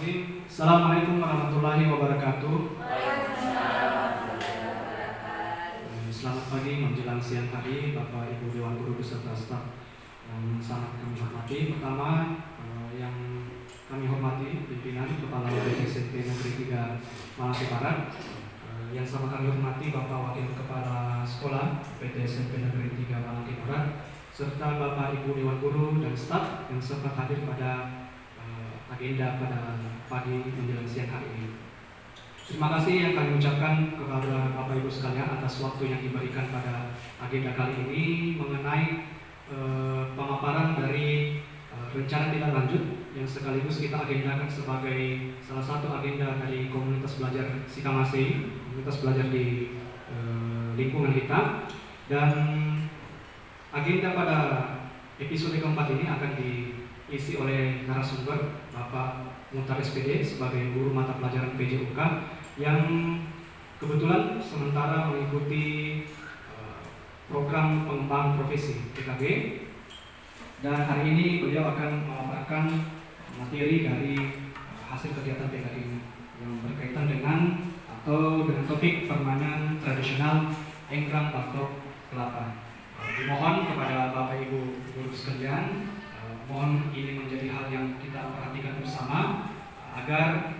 Bismillahirrahmanirrahim. Assalamualaikum warahmatullahi wabarakatuh. Selamat pagi menjelang siang hari Bapak Ibu Dewan Guru beserta staf yang sangat kami hormati. Pertama, yang kami hormati pimpinan Kepala Wadah SMP Negeri 3 Malang Barat. Yang sama kami hormati Bapak Wakil Kepala Sekolah PT SMP Negeri 3 Malang Barat, serta Bapak Ibu Dewan Guru dan staf yang sempat hadir pada agenda pada pagi menjelang siang hari ini. Terima kasih yang kami ucapkan kepada Bapak Ibu sekalian atas waktu yang diberikan pada agenda kali ini mengenai pemaparan dari rencana tindak lanjut yang sekaligus kita agendakan sebagai salah satu agenda dari komunitas belajar Sikamasi, komunitas belajar di lingkungan kita. Dan agenda pada episode keempat ini akan diisi oleh narasumber Bapak Muhtar SPD sebagai guru mata pelajaran PJUK yang kebetulan sementara mengikuti program pengembangan profesi PKB, dan hari ini beliau akan memaparkan materi dari hasil kegiatan PKB yang berkaitan dengan topik permainan tradisional enggrang batok kelapa. Dimohon kepada Bapak Ibu guru sekalian, mohon ini menjadi hal yang kita perhatikan bersama agar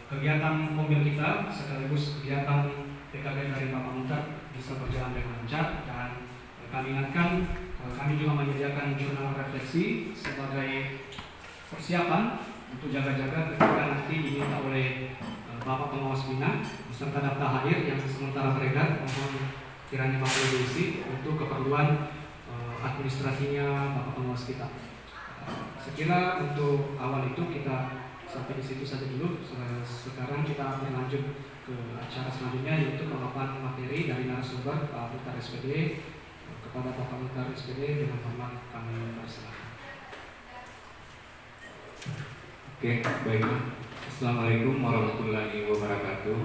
kegiatan mobil kita sekaligus kegiatan PKB dari Bapak Muhtar bisa berjalan dengan lancar. Dan kami ingatkan, kami juga menyediakan jurnal refleksi sebagai persiapan untuk jaga-jaga ketika nanti diminta oleh Bapak Pengawas Bina beserta daftar hadir yang sementara beredar, mohon kiranya Bapak Ibu isi untuk keperluan administrasinya Bapak Pengawas kita. Sekira untuk awal itu kita sampai di situ saja dulu. Sekarang kita berlanjut ke acara selanjutnya, yaitu pemaparan materi dari narasumber Pak Muhtar SPD. Kepada Bapak Muhtar SPD dengan hormat kami persilakan. Oke, baik. Assalamualaikum warahmatullahi wabarakatuh.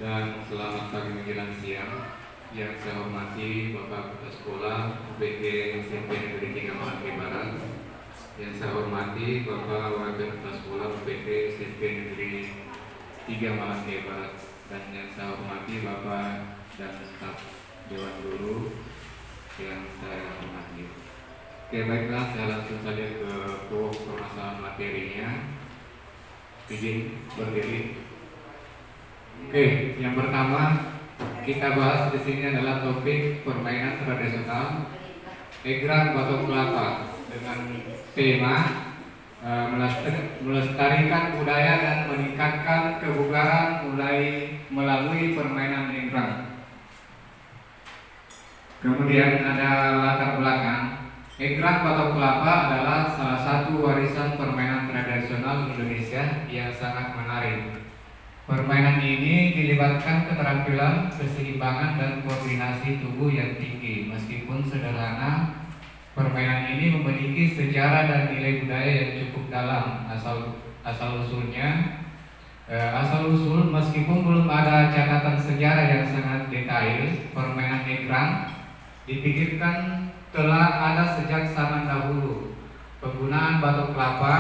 Dan selamat pagi menjelang siang. Yang saya hormati Bapak Kepala Sekolah UPT SMP Negeri 3 Malang Barat. Yang saya hormati Bapak Wakil Kepala Sekolah UPT SMP Negeri 3 Malang Barat. Dan yang saya hormati Bapak dan staf Dewan Guru yang saya hormati. Oke, baiklah, saya langsung saja ke pokok permasalahan materinya. Izin berdiri. Oke, yang pertama kita bahas di sini adalah topik permainan tradisional enggrang batok kelapa dengan tema melestarikan budaya dan meningkatkan kebugaran melalui permainan enggrang. Kemudian ada latar belakang. Enggrang batok kelapa adalah salah satu warisan permainan tradisional Indonesia yang sangat menarik. Permainan ini dilibatkan keterampilan, keseimbangan, dan koordinasi tubuh yang tinggi. Meskipun sederhana, permainan ini memiliki sejarah dan nilai budaya yang cukup dalam. Asal usul meskipun belum ada catatan sejarah yang sangat detail, permainan enggrang dipikirkan telah ada sejak zaman dahulu. Penggunaan batok kelapa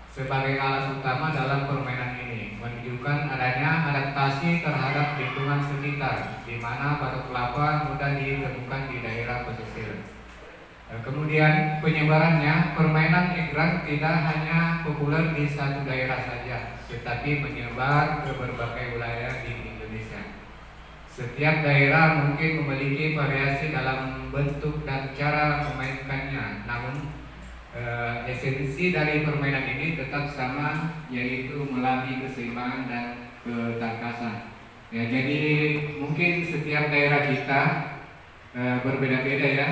sebagai alat utama dalam permainan ini menunjukkan adanya adaptasi terhadap lingkungan sekitar, di mana batok kelapa mudah ditemukan di daerah pesisir. Kemudian penyebarannya, permainan enggrang tidak hanya populer di satu daerah saja, tetapi menyebar ke berbagai wilayah di Indonesia. Setiap daerah mungkin memiliki variasi dalam bentuk dan cara memainkannya, namun esensi dari permainan ini tetap sama, yaitu melatih keseimbangan dan ketangkasan. Ya, jadi mungkin setiap daerah kita berbeda-beda ya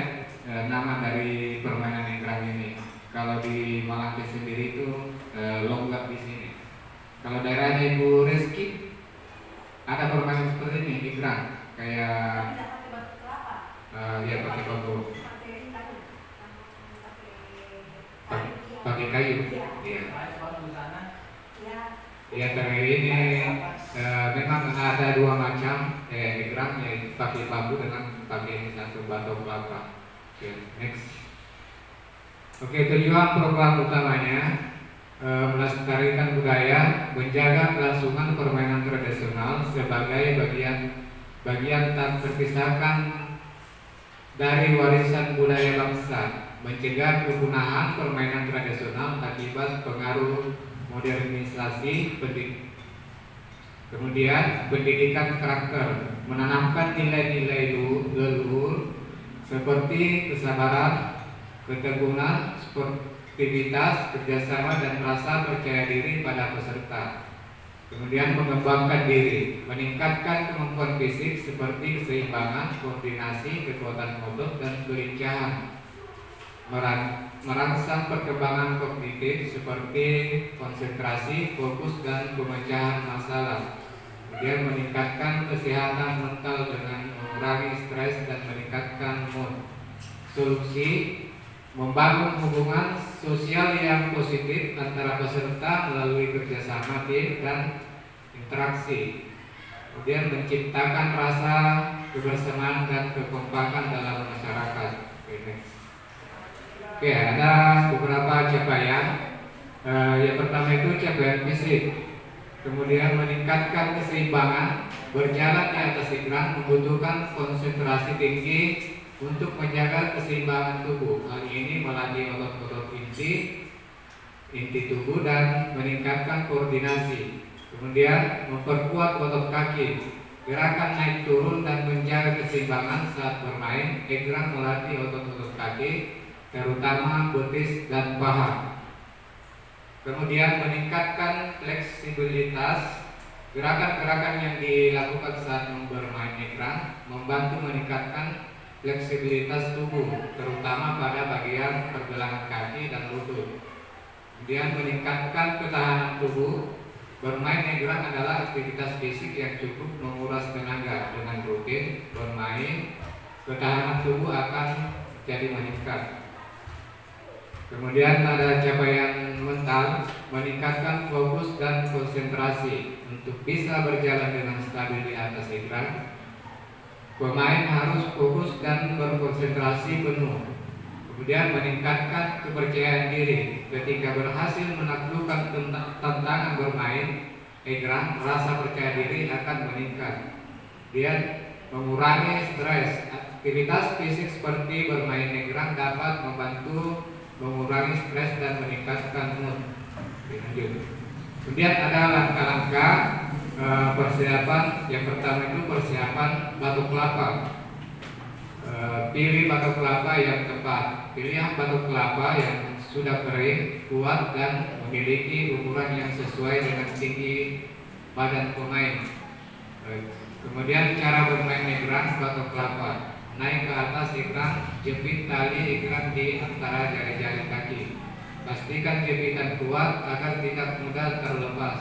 nama dari permainan enggrang ini. Kalau di Malang sendiri itu longgak di sini. Kalau daerahnya Ibu Reski ada permainan seperti ini enggrang, kayak ya pakai bambu. Pakai kayu, iya. Ya, dari ini memang ada dua macam enggrang, yaitu pakai bambu dengan pakai satu batok kelapa. Oke, next. Oke, tujuan program utamanya melestarikan budaya, menjaga kelangsungan permainan tradisional sebagai bagian tak terpisahkan dari warisan budaya bangsa, mencegah kepunahan permainan tradisional akibat pengaruh modernisasi, kemudian pendidikan karakter, menanamkan nilai-nilai leluhur seperti kesabaran, keteguhan, sportivitas, kerjasama, dan rasa percaya diri pada peserta. Kemudian mengembangkan diri, meningkatkan kemampuan fisik seperti keseimbangan, koordinasi, kekuatan otot, dan kelincahan. Merangsang perkembangan kognitif seperti konsentrasi, fokus, dan pemecahan masalah. Kemudian meningkatkan kesehatan mental dengan mengurangi stres dan meningkatkan mood. Solusi: membangun hubungan sosial yang positif antara peserta melalui kerjasama tim dan interaksi. Kemudian menciptakan rasa kebersamaan dan kekompakan dalam masyarakat. Oke, ada beberapa capaian. Yang pertama itu capaian fisik. Kemudian meningkatkan keseimbangan. Berjalan di atas egrang membutuhkan konsentrasi tinggi untuk menjaga keseimbangan tubuh. Hal ini melatih otot-otot inti tubuh dan meningkatkan koordinasi. Kemudian memperkuat otot kaki. Gerakan naik turun dan menjaga keseimbangan saat bermain. Egrang melatih otot-otot kaki, terutama betis dan paha. Kemudian meningkatkan fleksibilitas. Gerakan-gerakan yang dilakukan saat bermain egrang membantu meningkatkan fleksibilitas tubuh, terutama pada bagian pergelangan kaki dan lutut. Kemudian meningkatkan ketahanan tubuh. Bermain egrang adalah aktivitas fisik yang cukup menguras tenaga. Dengan rutin bermain, ketahanan tubuh akan jadi meningkat. Kemudian ada capaian mental, meningkatkan fokus dan konsentrasi. Untuk bisa berjalan dengan stabil di atas egrang, pemain harus fokus dan berkonsentrasi penuh. Kemudian meningkatkan kepercayaan diri. Ketika berhasil menaklukkan tantangan bermain egrang, rasa percaya diri akan meningkat. Kemudian mengurangi stres. Aktivitas fisik seperti bermain egrang dapat membantu mengurangi stres dan meningkatkan mood. Lanjut. Kemudian ada langkah-langkah persiapan. Yang pertama itu persiapan batok kelapa. Pilih batok kelapa yang tepat. Pilih batok kelapa yang sudah kering, kuat, dan memiliki ukuran yang sesuai dengan tinggi badan pemain. Kemudian cara bermain egrang batok kelapa. Naik ke atas egrang, jepit tali egrang di antara jari-jari kaki. Pastikan jepitan kuat agar tidak mudah terlepas.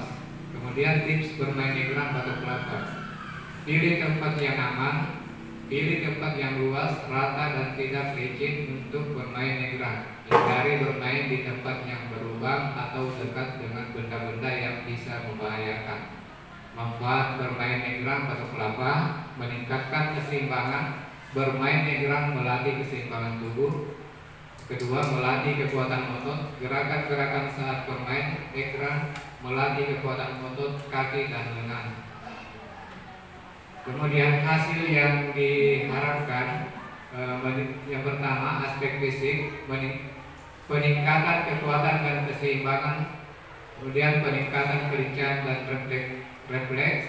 Kemudian tips bermain egrang batok kelapa. Pilih tempat yang aman. Pilih tempat yang luas, rata, dan tidak licin untuk bermain egrang. Hindari bermain di tempat yang berlubang atau dekat dengan benda-benda yang bisa membahayakan. Manfaat bermain egrang batok kelapa: meningkatkan keseimbangan. Bermain egrang melatih keseimbangan tubuh. Kedua, melatih kekuatan otot. Gerakan-gerakan saat bermain egrang melatih kekuatan otot kaki dan lengan. Kemudian hasil yang diharapkan, yang pertama aspek fisik, peningkatan kekuatan dan keseimbangan. Kemudian peningkatan kelincahan dan refleks.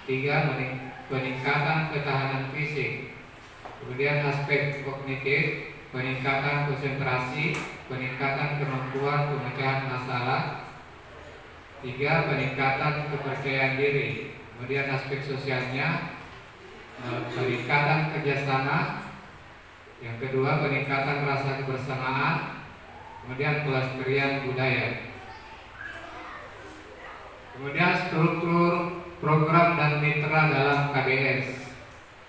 Tiga, peningkatan ketahanan fisik. Kemudian aspek kognitif, peningkatan konsentrasi, peningkatan kemampuan pemecahan masalah. Tiga, peningkatan kepercayaan diri. Kemudian aspek sosialnya, peningkatan kerjasama. Yang kedua, peningkatan rasa kebersamaan. Kemudian pelestarian budaya. Kemudian struktur program dan mitra dalam KBS.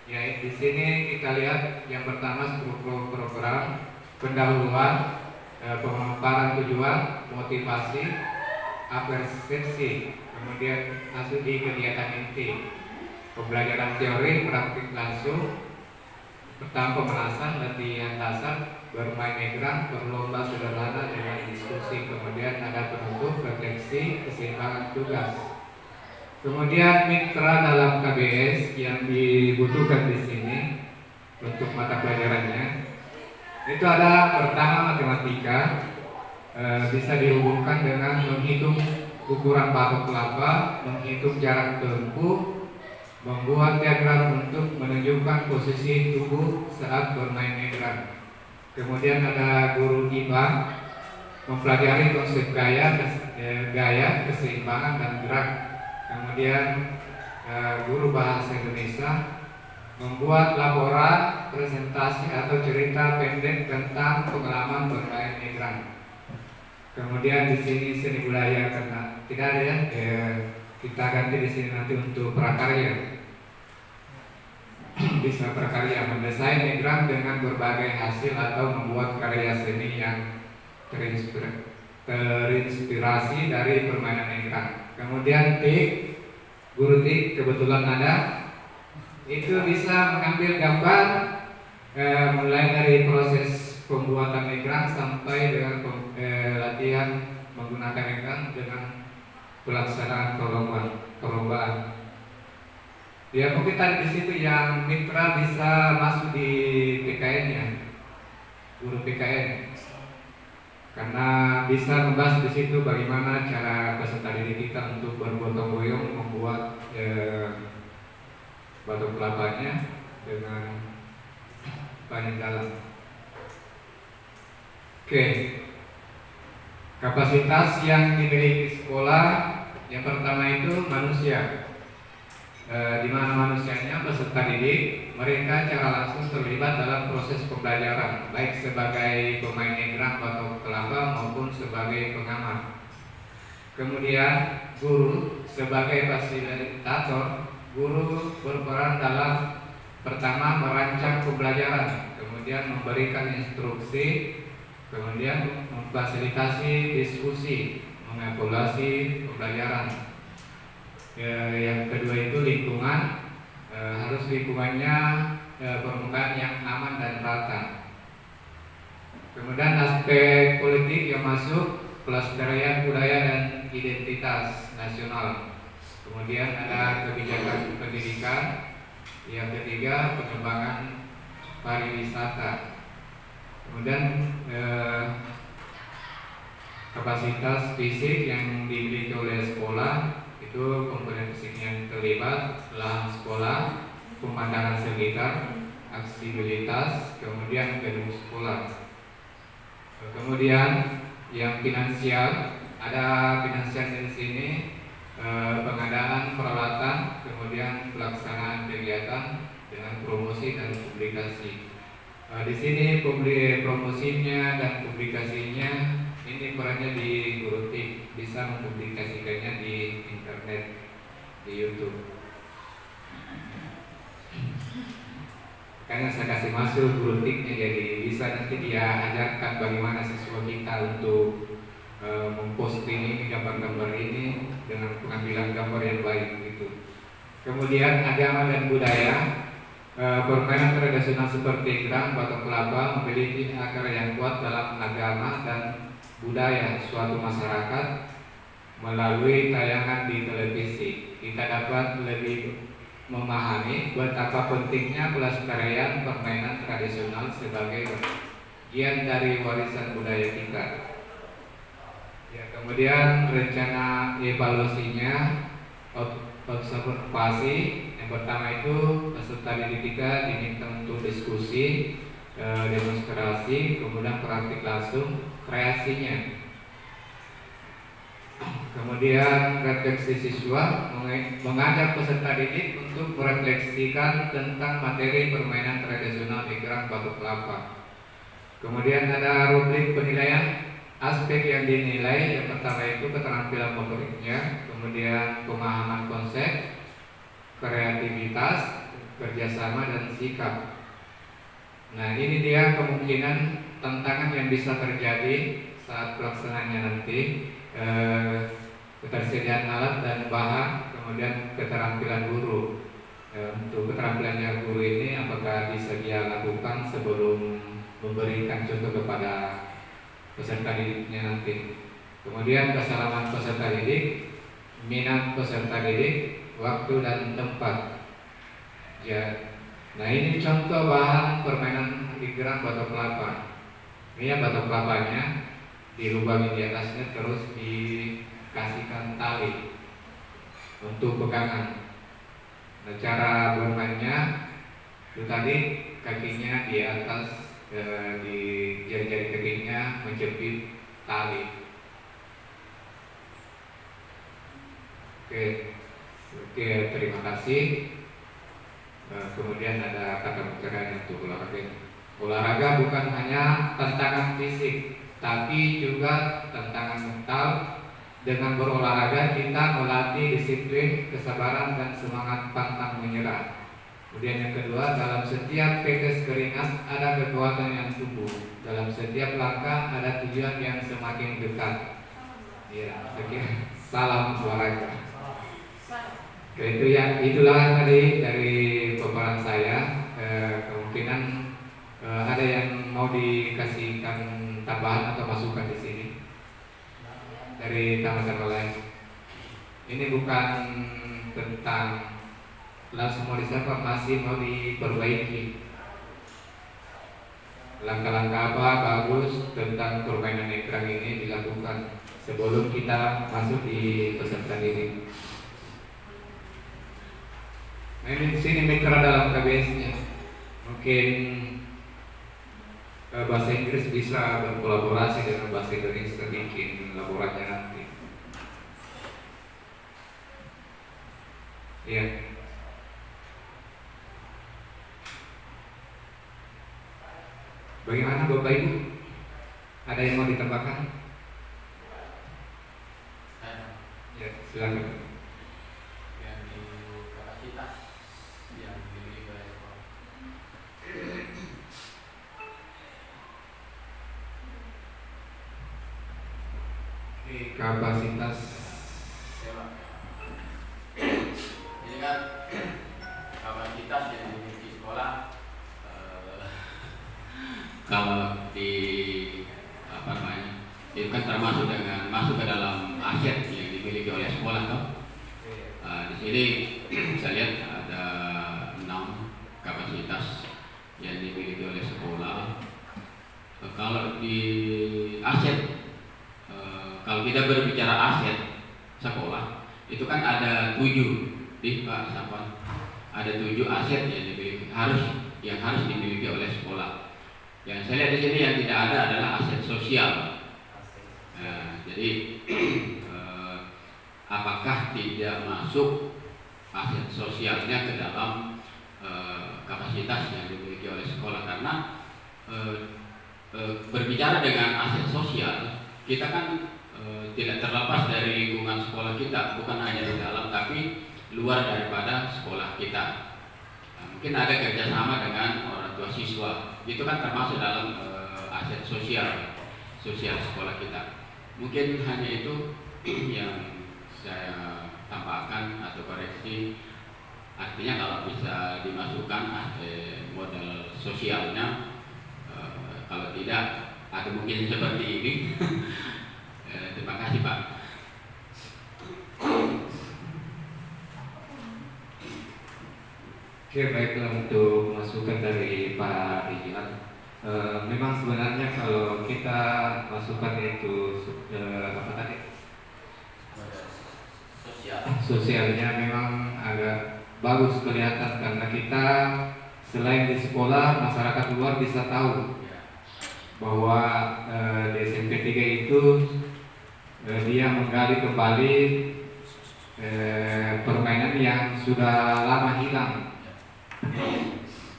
Ya, di sini kita lihat yang pertama struktur program: pendahuluan, pemaparan tujuan, motivasi, apresiasi. Kemudian masuk di kegiatan inti, pembelajaran teori, praktik langsung. Pertama pemanasan, latihan dasar, bermain egrang, berlomba sederhana dengan diskusi, kemudian ada penutup, refleksi, keseimbangan tugas. Kemudian mitra dalam KBS yang dibutuhkan di sini untuk mata pelajarannya itu ada pertama matematika, bisa dihubungkan dengan menghitung ukuran batok kelapa, menghitung jarak tempuh, membuat diagram untuk menunjukkan posisi tubuh saat bermain egrang. Kemudian ada guru IPA mempelajari konsep gaya, keseimbangan dan gerak. Kemudian guru bahasa Indonesia membuat laporan, presentasi atau cerita pendek tentang pengalaman bermain egrang. Kemudian di sini seni budaya karena tidak ada ya, kita ganti di sini nanti untuk prakarya. Bisa prakarya mendesain egrang dengan berbagai hasil atau membuat karya seni yang terinspirasi dari permainan egrang. Kemudian guru TIK kebetulan ada, itu bisa mengambil gambar mulai dari proses pembuatan egrang sampai dengan latihan menggunakan egrang dengan pelaksanaan perlombaan. Ya mungkin tadi di situ yang mitra bisa masuk di PKN ya, guru PKN, karena bisa membahas di situ bagaimana cara peserta didik kita untuk bergotong royong membuat batok kelapanya dengan banyak dalam. Oke, kapasitas yang dimiliki sekolah yang pertama itu manusia. Di mana manusianya peserta didik mereka secara langsung terlibat dalam proses pembelajaran, baik sebagai pemain egrang batok kelapa maupun sebagai pengamat. Kemudian guru sebagai fasilitator, guru berperan dalam pertama merancang pembelajaran, kemudian memberikan instruksi, kemudian memfasilitasi diskusi, mengevaluasi pembelajaran. Yang kedua itu lingkungan, harus lingkungannya permukaan yang aman dan rata. Kemudian aspek politik yang masuk, pelestarian budaya dan identitas nasional. Kemudian ada kebijakan pendidikan. Yang ketiga pengembangan pariwisata. Kemudian kapasitas fisik yang dimiliki oleh sekolah itu komponen fisik yang terlibat, lahan sekolah, pemandangan sekitar, aksibilitas, kemudian gedung sekolah. Kemudian yang finansial, ada finansial di sini, pengadaan peralatan, kemudian pelaksanaan kegiatan dengan promosi dan publikasi. Di sini promosinya dan publikasinya ini perannya di guru TIK, bisa mempublikasikannya di internet, di YouTube. Makanya saya kasih masuk guru TIK-nya, jadi bisa nanti dia ajarkan bagaimana siswa kita untuk memposting ini gambar-gambar ini dengan pengambilan gambar yang baik gitu. Kemudian agama dan budaya. Permainan tradisional seperti egrang, batok kelapa memiliki akar yang kuat dalam agama dan budaya suatu masyarakat. Melalui tayangan di televisi, kita dapat lebih memahami betapa pentingnya pelestarian permainan tradisional sebagai bagian dari warisan budaya kita. Ya, kemudian rencana evaluasinya, observasi. Yang pertama itu peserta didik kita diminta untuk diskusi, demonstrasi, kemudian praktik langsung kreasinya. Kemudian refleksi siswa, mengajak peserta didik untuk merefleksikan tentang materi permainan tradisional egrang batok kelapa. Kemudian ada rubrik penilaian aspek yang dinilai. Yang pertama itu keterampilan motoriknya, kemudian pemahaman konsep, kreativitas, kerjasama dan sikap. Nah ini dia kemungkinan tantangan yang bisa terjadi saat pelaksanaannya nanti. Ketersediaan alat dan bahan, kemudian keterampilan guru. Untuk keterampilannya guru ini apakah bisa dia lakukan sebelum memberikan contoh kepada peserta didiknya nanti. Kemudian keselamatan peserta didik, minat peserta didik, waktu dan tempat. Ya. Nah, ini contoh bahan permainan egrang batok kelapa. Ini ya batok kelapanya dilubangi di atasnya, terus dikasihkan tali untuk pegangan. Nah, cara bermainnya itu tadi kakinya di atas, di jari-jari kakinya menjepit tali. Oke, terima kasih. Kemudian ada kata pencerahan untuk olahraga. Olahraga bukan hanya tantangan fisik, tapi juga tantangan mental. Dengan berolahraga kita melatih disiplin, kesabaran, dan semangat pantang menyerah. Kemudian yang kedua, dalam setiap tetes keringat ada kekuatan yang tumbuh. Dalam setiap langkah ada tujuan yang semakin dekat. Ya, sekian. Salam olahraga. Itulah tadi dari paparan saya. Kemungkinan ada yang mau dikasihkan tambahan atau masukan di sini dari teman-teman lain. Ini bukan tentang langsung mau disapa, masih mau diperbaiki. Langkah-langkah apa bagus tentang permainan egrang ini dilakukan sebelum kita masuk di peserta didik. Nah, ini di sini mitra dalam KBS-nya. Mungkin bahasa Inggris bisa berkolaborasi dengan bahasa Indonesia, bikin laborannya nanti. Iya. Bagaimana Bapak Ibu? Ada yang mau ditambahkan? Ya, silakan. Yang di kapasitas yang dimiliki oleh sekolah. Kapasitas Sewa. Ini kan kapasitas yang dimiliki sekolah. Kalau di apa namanya, itu kan termasuk dengan masuk ke dalam aset yang dimiliki oleh sekolah, toh. Di sini saya lihat ada 6 kapasitas yang dimiliki oleh sekolah. Kalau di aset, kalau kita berbicara aset sekolah, itu kan ada 7 di Pak Sapan. Ada 7 aset yang dimiliki, yang harus dimiliki oleh sekolah. Yang saya lihat di sini yang tidak ada adalah aset sosial. Jadi apakah tidak masuk aset sosialnya ke dalam kapasitas yang dimiliki oleh sekolah? Karena berbicara dengan aset sosial, kita kan tidak terlepas dari lingkungan sekolah kita, bukan hanya di dalam tapi luar daripada sekolah kita. Mungkin ada kerjasama dengan orang tua siswa, itu kan termasuk dalam aset sosial sekolah kita. Mungkin hanya itu yang saya tambahkan atau koreksi. Artinya kalau bisa dimasukkan modal sosialnya, kalau tidak atau mungkin seperti ini. Terima kasih Pak. Oke, baiklah untuk masukan dari Pak Rijal. Memang sebenarnya kalau kita masukkan itu apa tadi? Sosialnya memang agak bagus kelihatan karena kita selain di sekolah, masyarakat luar bisa tahu bahwa di SMP 3 itu dia menggali kembali permainan yang sudah lama hilang.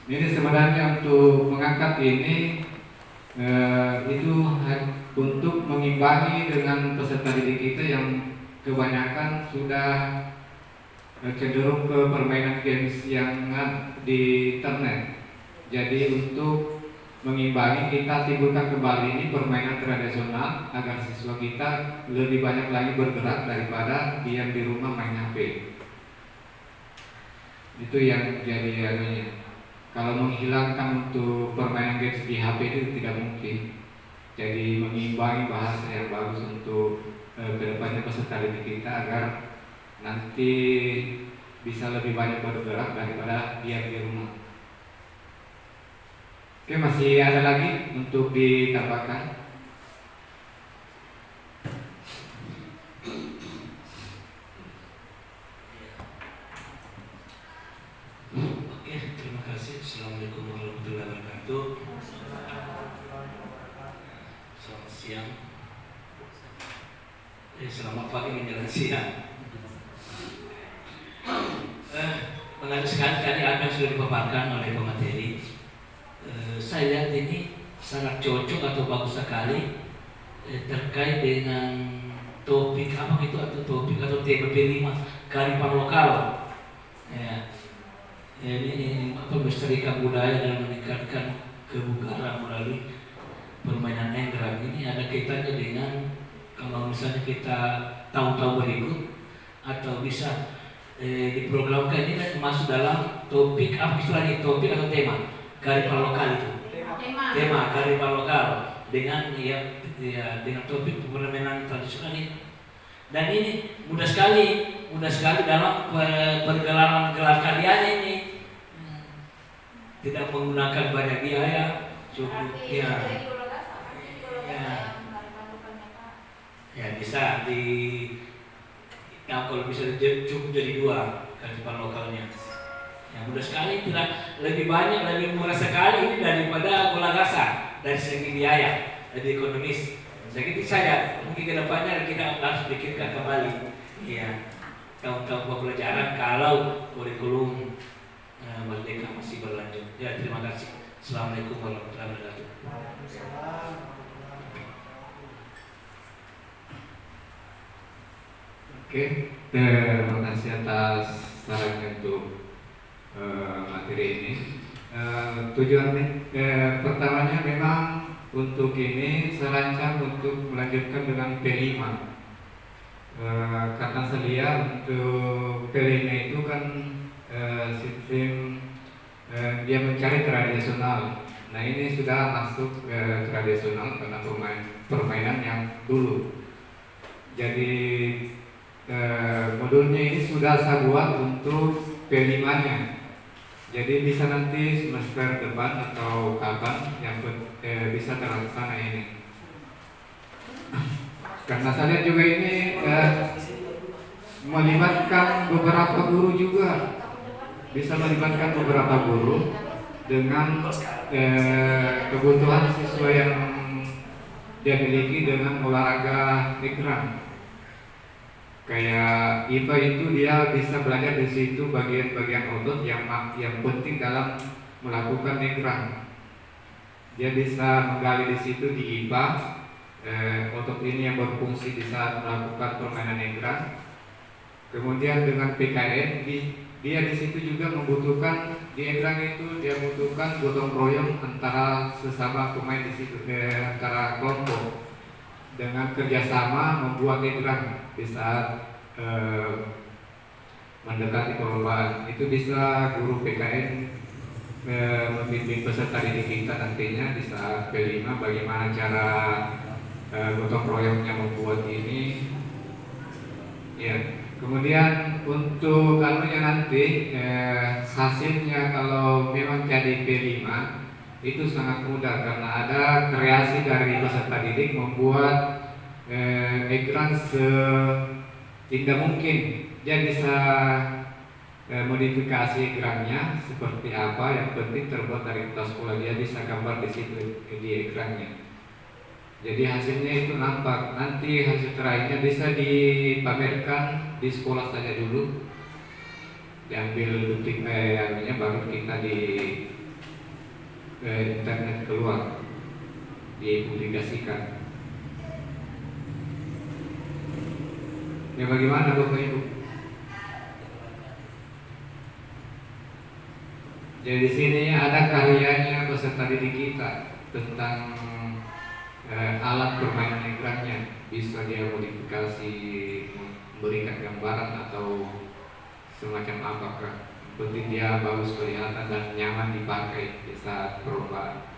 Ini sebenarnya untuk mengangkat ini itu untuk mengimbangi dengan peserta didik kita yang kebanyakan sudah cenderung ke permainan games yang di internet. Jadi untuk mengimbangi kita timbulkan kembali ini permainan tradisional agar siswa kita lebih banyak lagi bergerak daripada diam di rumah main HP. Itu yang jadi anunya. kalau menghilangkan untuk permainan games di HP itu tidak mungkin. Jadi mengimbangi bahasa yang bagus untuk kedepannya peserta didik kita agar nanti bisa lebih banyak bergerak daripada diam di rumah. Oke, masih ada lagi untuk ditambahkan? Oke, terima kasih. Assalamualaikum warahmatullahi wabarakatuh. Selamat siang. Selamat pagi menjelang siang. Menarik sekali tadi apa yang sudah dipaparkan oleh pemateri. Saya lihat ini sangat cocok atau bagus sekali terkait dengan topik apa gitu atau topik atau tema P5 kearifan lokal. Ya. Ini melestarikan budaya dan meningkatkan kebugaran melalui permainan egrang. Ini ada kaitannya dengan kalau misalnya kita tahu-tahu berikut atau bisa diprogramkan ini kan masuk dalam topik apa istilahnya, topik atau tema kearifan lokal itu. Tema kearifan lokal dengan dengan topik permainan tradisional ini. Dan ini mudah sekali dalam pergelaran gelar karyanya ini. Tidak menggunakan banyak biaya, cukup ya bisa kalau bisa cukup jadi 2 kearifan lokalnya. Ya mudah sekali, tidak lebih banyak, lebih murah sekali ini daripada bola gasa dari segi biaya, dari ekonomis. Jadi saya mungkin kedepannya kita harus pikirkan kembali, ya tahun-tahun pembelajaran kalau kurikulum Merdeka masih berlanjut. Ya, terima kasih. Assalamualaikum warahmatullahi wabarakatuh. Oke, terima kasih atas sarannya untuk materi ini. Tujuannya pertamanya memang untuk ini serancang untuk melanjutkan dengan P5. Karena saya lihat untuk P5 itu kan sistem dia mencari tradisional. Nah ini sudah masuk tradisional karena permainan yang dulu. Jadi modulnya ini sudah saya buat untuk P5-nya. Jadi bisa nanti semester depan atau kapan yang bisa terlaksana ini. Karena saya lihat juga ini melibatkan beberapa guru juga. Bisa melibatkan beberapa guru dengan kebutuhan siswa yang dia miliki dengan olahraga egrang. Kayak IPA itu dia bisa belajar di situ bagian-bagian otot yang penting dalam melakukan egrang. Dia bisa menggali di situ di IPA otot ini yang berfungsi di saat melakukan permainan egrang. Kemudian dengan PKN dia di situ juga membutuhkan di egrang itu dia membutuhkan gotong royong antara sesama pemain di situ antara kelompok dengan kerjasama membuat egrang di saat mendekati perlombaan. Itu bisa guru PKN membimbing peserta didik kita nantinya di saat P5 bagaimana cara gotong royongnya membuat ini. Ya. Kemudian untuk anunya nanti hasilnya kalau memang jadi P5 itu sangat mudah karena ada kreasi dari peserta didik membuat egrang seindah mungkin. Dia bisa modifikasi egrangnya seperti apa, yang penting terbuat dari kertas sekolah, dia bisa gambar di situ di egrangnya. Jadi hasilnya itu nampak. Nanti hasil terakhirnya bisa dipamerkan di sekolah saja dulu, diambil bukti baru kita di internet keluar, dipublikasikan. Ya bagaimana Bapak Ibu? Jadi di sini ada karyanya peserta didik kita tentang alat permainan egrangnya, bisa dia modifikasi, memberikan gambaran atau semacam apakah penting dia bagus kelihatan dan nyaman dipakai di saat perlombaan.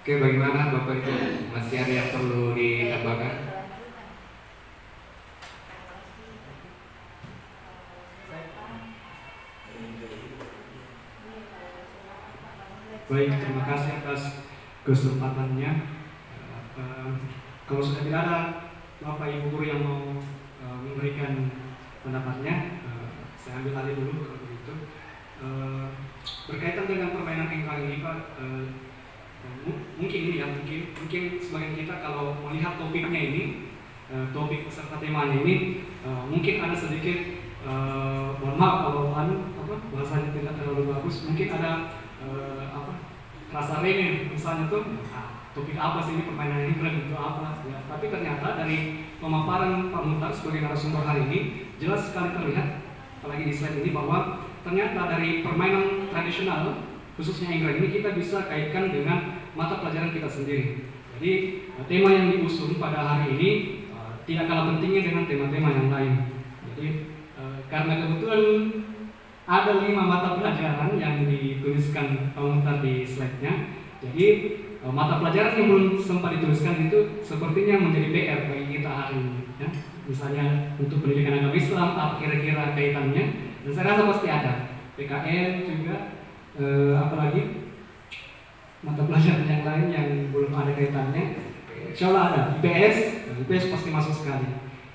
Oke, bagaimana Bapak Ibu? Masih ada yang perlu ditambahkan? Baik, terima kasih atas kesempatannya. Kalau sudah tidak ada Bapak Ibu guru yang mau memberikan pendapatnya, saya ambil alih dulu kalau begitu. Berkaitan dengan permainan engkang ini Pak, mungkin sebagian kita kalau melihat topiknya ini, topik peserta temanya ini, mungkin ada sedikit mohon maaf kalau bahasanya tidak terlalu bagus, mungkin ada rasa remeh misalnya tuh topik apa sih ini, permainan ini itu apa ya. Tapi ternyata dari pemaparan Pak Muhtar sebagai narasumber hari ini jelas sekali terlihat, apalagi di slide ini, bahwa ternyata dari permainan tradisional khususnya enggrang ini kita bisa kaitkan dengan mata pelajaran kita sendiri. Jadi tema yang diusung pada hari ini tidak kalah pentingnya dengan tema-tema yang lain. Jadi karena kebetulan ada 5 mata pelajaran yang dituliskan Pak Muhtar di slide-nya. Jadi mata pelajaran yang belum sempat dituliskan itu sepertinya menjadi PR bagi kita hari ini. Ya. Misalnya untuk pendidikan agama Islam, apa kira-kira kaitannya? Dan saya rasa pasti ada. PKN juga, apalagi mata pelajaran yang lain yang belum ada kaitannya. Insya Allah ada. IPS pasti masuk sekali.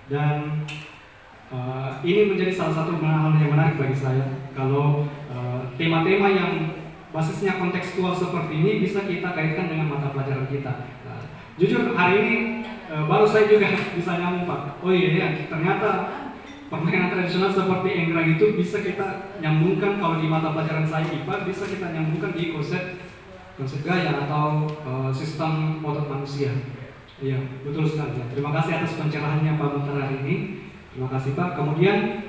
Dan ini menjadi salah satu hal yang menarik bagi saya. Kalau tema-tema yang basisnya kontekstual seperti ini bisa kita kaitkan dengan mata pelajaran kita. Jujur hari ini baru saya juga bisa nyambung Pak. Oh iya, ternyata permainan tradisional seperti enggrang itu bisa kita nyambungkan, kalau di mata pelajaran saya IPA bisa kita nyambungkan di konsep gaya atau sistem otot manusia. Iya, betul sekali. Terima kasih atas pencerahannya Pak Muhtar hari ini. Terima kasih Pak. Kemudian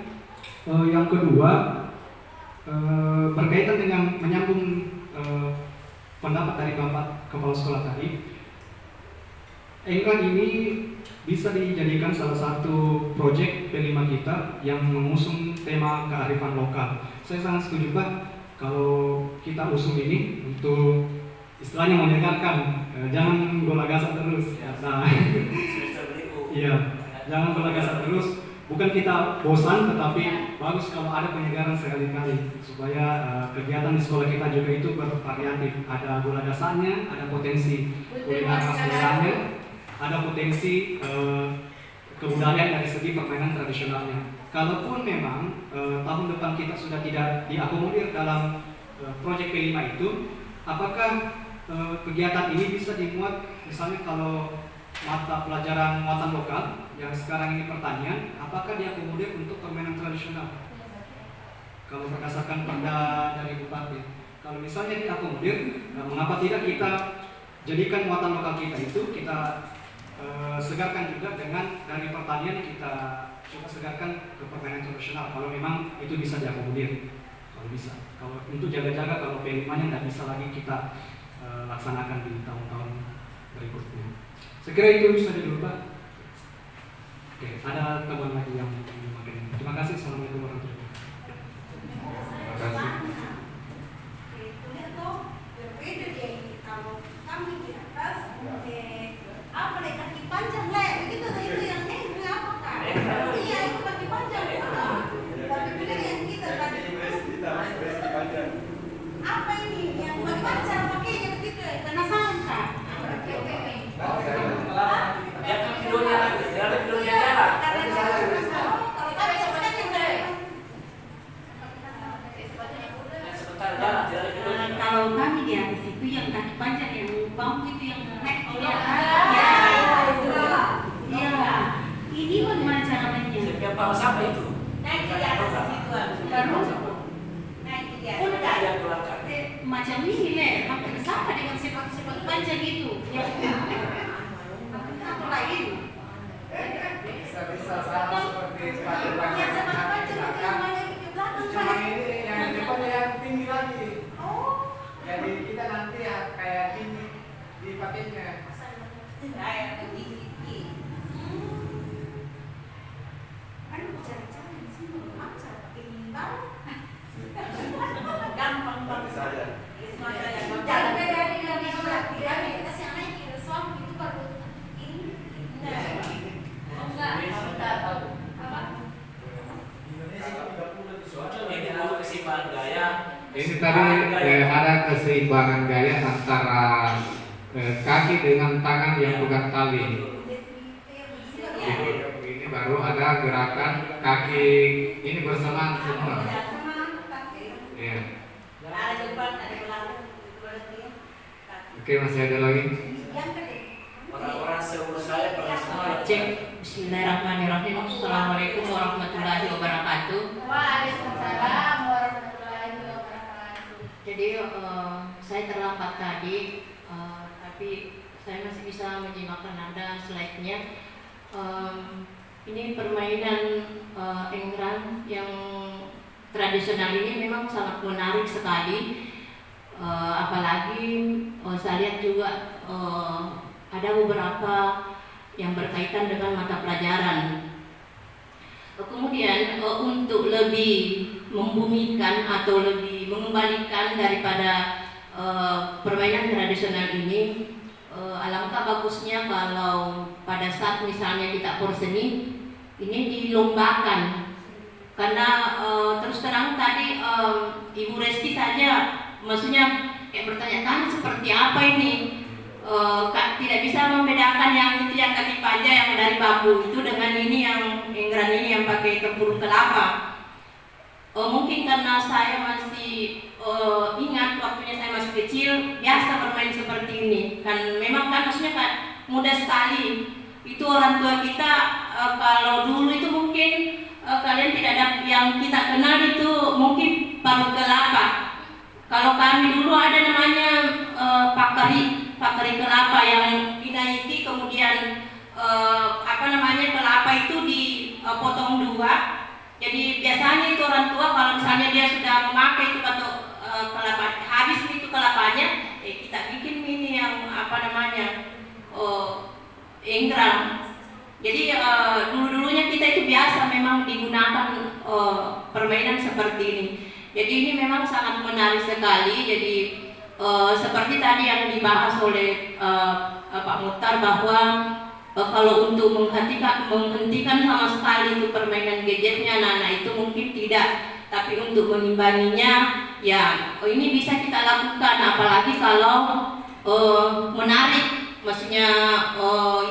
yang kedua, berkaitan dengan menyambung pendapat dari Bapak Kepala Sekolah tadi, enggrang ini bisa dijadikan salah satu proyek P5 kita yang mengusung tema kearifan lokal. Saya sangat setuju Pak kalau kita usung ini untuk istilahnya menyegarkan, jangan golagasan terus. Iya, jangan golagasan terus. Bukan kita bosan, tetapi bagus kalau ada penyegaran sekali-kali supaya kegiatan di sekolah kita juga itu bervariatif. Ada bola dasarnya, ada potensi kuliner khas daerahnya, ada potensi kebudayaan dari segi permainan tradisionalnya. Kalaupun memang tahun depan kita sudah tidak diakomodir dalam proyek P5 itu, apakah kegiatan ini bisa dimuat, misalnya kalau mata pelajaran muatan lokal yang sekarang ini pertanian, apakah diakomodir untuk permainan tradisional? Kalau berdasarkan perda dari Bupati, kalau misalnya diakomodir, mengapa tidak kita jadikan muatan lokal kita itu kita segarkan juga dengan dari pertanian kita coba segarkan ke permainan tradisional. Kalau memang itu bisa diakomodir, kalau bisa. Kalau untuk jaga-jaga, kalau P5-nya nggak bisa lagi kita laksanakan di tahun-tahun berikutnya. Saya kira itu bisa dulu Pak. Oke, ada teman lagi yang memakai. Terima kasih. Assalamualaikum warahmatullahi wabarakatuh. Terima kasih. Itu berbeda dia ini. Kalau kami di atas, apa deh kaki panjang lah, begitu itu yang ini apa kan? Iya itu kaki panjang. Tapi benar yang kita tadi. Apa ini yang kaki panjang pakainya begitu? Penasaran kan? Ya kan videonya, ada videonya jalan. Kalau kami di atas itu yang kaki panjang yang bambu itu yang naik ya. Ini bagaimana cara mainnya? Siapa siapa itu? Naik di atas itu baru naik di atas. Macam ini leh, hampir sama dengan sepak panjang itu. Apa lagi? Bisa sama seperti sepatu panjang. Yang sepak panjang itu yang banyak di belakang. Cuma ini yang depannya yang tinggi lagi. Oh. Jadi kita nanti kayak tinggi dipakainya. Kayak tinggi. antara kaki dengan tangan yang bukan tali. Jadi ini baru ada gerakan kaki ini bersamaan semua. Ya. Oke, masih ada lagi? Orang-orang seumur saya pernah semua Cek. Bismillahirrahmanirrahim. Assalamualaikum warahmatullahi wabarakatuh. Waalaikumsalam warahmatullahi wabarakatuh. Jadi saya terlambat tadi, tapi saya masih bisa menyimakkan Anda slide-nya. Ini permainan engran yang tradisional ini memang sangat menarik sekali. Apalagi saya lihat juga ada beberapa yang berkaitan dengan mata pelajaran. Kemudian untuk lebih membumikan atau lebih mengembalikan daripada permainan tradisional ini, alangkah bagusnya kalau pada saat misalnya kita porseni ini dilombakan. Karena terus terang tadi Ibu Resti saja maksudnya kayak bertanya-tanya seperti apa ini. Tidak bisa membedakan yang itu yang kaki panjang yang dari bambu itu dengan ini yang engran ini yang pakai tempurung kelapa. Mungkin karena saya masih ingat waktunya saya masih kecil biasa bermain seperti ini kan, memang kan maksudnya kan mudah sekali. Itu orang tua kita kalau dulu itu mungkin kalian tidak ada yang kita kenal itu mungkin parut kelapa. Kalau kami dulu ada namanya pakari kelapa yang dinaiki, kemudian kelapa itu dipotong dua. Jadi biasanya itu orang tua kalau misalnya dia sudah memakai itu atau kelapa habis itu kelapanya, kita bikin ini yang engran. Jadi dulu-dulunya kita itu biasa memang digunakan permainan seperti ini. Jadi ini memang sangat menarik sekali. Jadi seperti tadi yang dibahas oleh Pak Muhtar bahwa kalau untuk menghentikan sama sekali itu permainan gadgetnya anak-anak itu mungkin tidak, tapi untuk mengimbanginya ya ini bisa kita lakukan, apalagi kalau menarik, maksudnya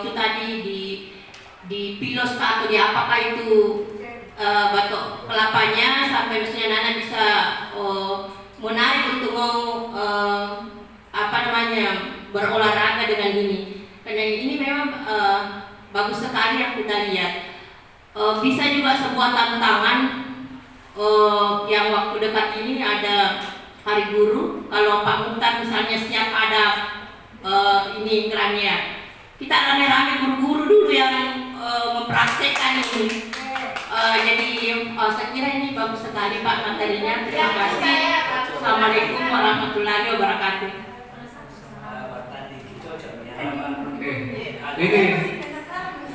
itu tadi di pilos atau di apakah itu batok kelapanya sampai misalnya anak bisa menarik untuk mau berolahraga dengan ini. Karena ini memang bagus sekali yang kita lihat. Bisa juga sebuah tantangan yang waktu dekat ini ada Hari Guru. Kalau Pak Muhtar misalnya siap ada ini engrannya, kita rame-rame guru-guru dulu yang mempraktekkan ini. Jadi saya kira ini bagus sekali Pak materinya. Terima kasih. Assalamualaikum warahmatullahi wabarakatuh. Ini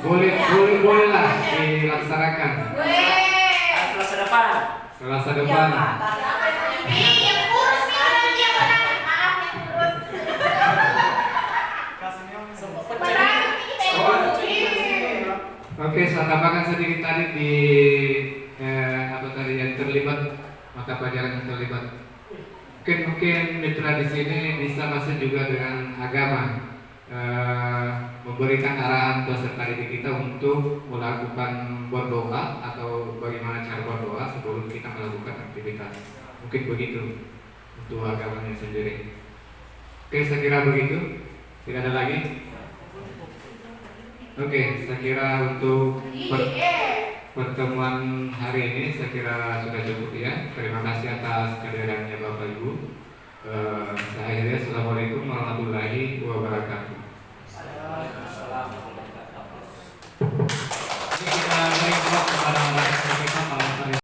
boleh lah dilaksanakan. Selasa depan. Selasa depan. Yang kurus nih namanya maaf yang kurus. Oke, saya tambahkan sedikit tadi di yang terlibat mata pelajaran yang terlibat. Mungkin mitra di sini bisa masuk juga dengan agama. Memberikan arahan peserta didik kita untuk melakukan berdoa atau bagaimana cara berdoa sebelum kita melakukan aktivitas. Mungkin begitu untuk agamanya sendiri. Oke, saya kira begitu. Tidak ada lagi. Oke, saya kira untuk pertemuan hari ini saya kira sudah cukup ya. Terima kasih atas kehadirannya Bapak Ibu. Saya akhirnya